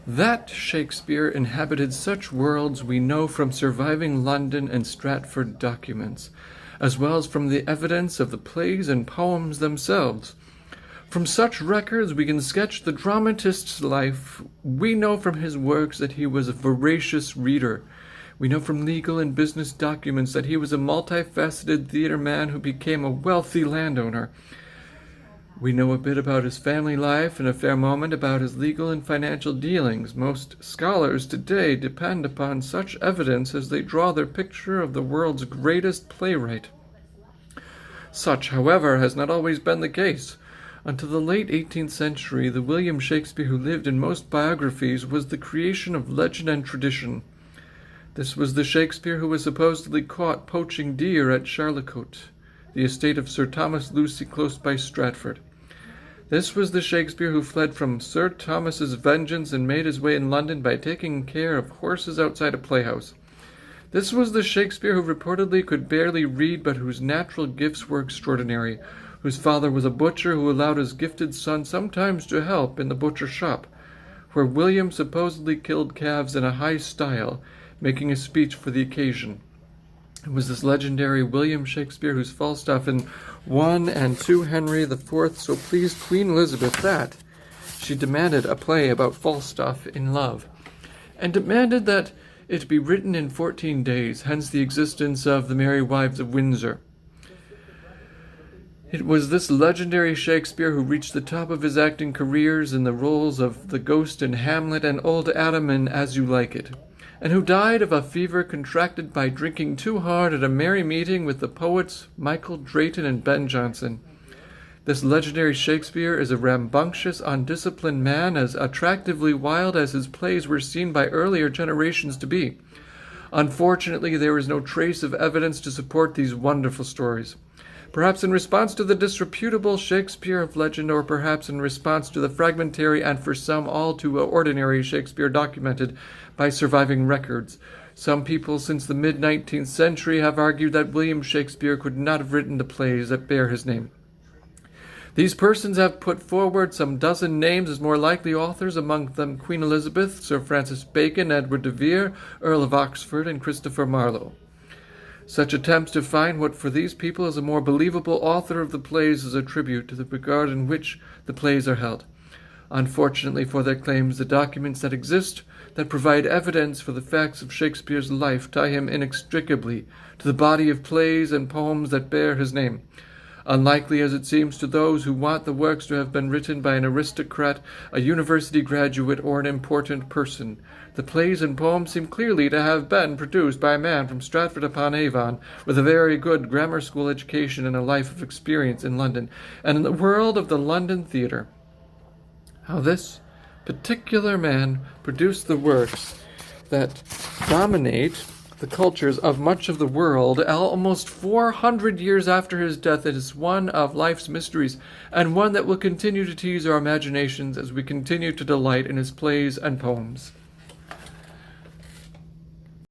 That Shakespeare inhabited such worlds we know from surviving London and Stratford documents, as well as from the evidence of the plays and poems themselves. From such records we can sketch the dramatist's life. We know from his works that he was a voracious reader. We know from legal and business documents that he was a multifaceted theater man who became a wealthy landowner. We know a bit about his family life and a fair moment about his legal and financial dealings. Most scholars today depend upon such evidence as they draw their picture of the world's greatest playwright. Such, however, has not always been the case. Until the late 18th century, the William Shakespeare who lived in most biographies was the creation of legend and tradition. This was the Shakespeare who was supposedly caught poaching deer at Charlecote, the estate of Sir Thomas Lucy close by Stratford. This was the Shakespeare who fled from Sir Thomas's vengeance and made his way in London by taking care of horses outside a playhouse. This was the Shakespeare who reportedly could barely read but whose natural gifts were extraordinary, whose father was a butcher who allowed his gifted son sometimes to help in the butcher's shop, where William supposedly killed calves in a high style, making a speech for the occasion. It was this legendary William Shakespeare whose Falstaff in 1 and 2 Henry IV so pleased Queen Elizabeth that she demanded a play about Falstaff in love, and demanded that it be written in 14 days, hence the existence of the Merry Wives of Windsor. It was this legendary Shakespeare who reached the top of his acting careers in the roles of the Ghost in Hamlet and Old Adam in As You Like It, and who died of a fever contracted by drinking too hard at a merry meeting with the poets Michael Drayton and Ben Jonson. This legendary Shakespeare is a rambunctious, undisciplined man, as attractively wild as his plays were seen by earlier generations to be. Unfortunately, there is no trace of evidence to support these wonderful stories. Perhaps in response to the disreputable Shakespeare of legend, or perhaps in response to the fragmentary and for some all too ordinary Shakespeare documented by surviving records, some people since the mid-19th century have argued that William Shakespeare could not have written the plays that bear his name. These persons have put forward some dozen names as more likely authors, among them Queen Elizabeth, Sir Francis Bacon, Edward de Vere, Earl of Oxford, and Christopher Marlowe. Such attempts to find what for these people is a more believable author of the plays is a tribute to the regard in which the plays are held. Unfortunately for their claims, the documents that exist that provide evidence for the facts of Shakespeare's life tie him inextricably to the body of plays and poems that bear his name. Unlikely as it seems to those who want the works to have been written by an aristocrat, a university graduate, or an important person, the plays and poems seem clearly to have been produced by a man from Stratford-upon-Avon with a very good grammar school education and a life of experience in London and in the world of the London theatre. How this particular man produced the works that dominate the cultures of much of the world almost 400 years after his death, it is one of life's mysteries, and one that will continue to tease our imaginations as we continue to delight in his plays and poems.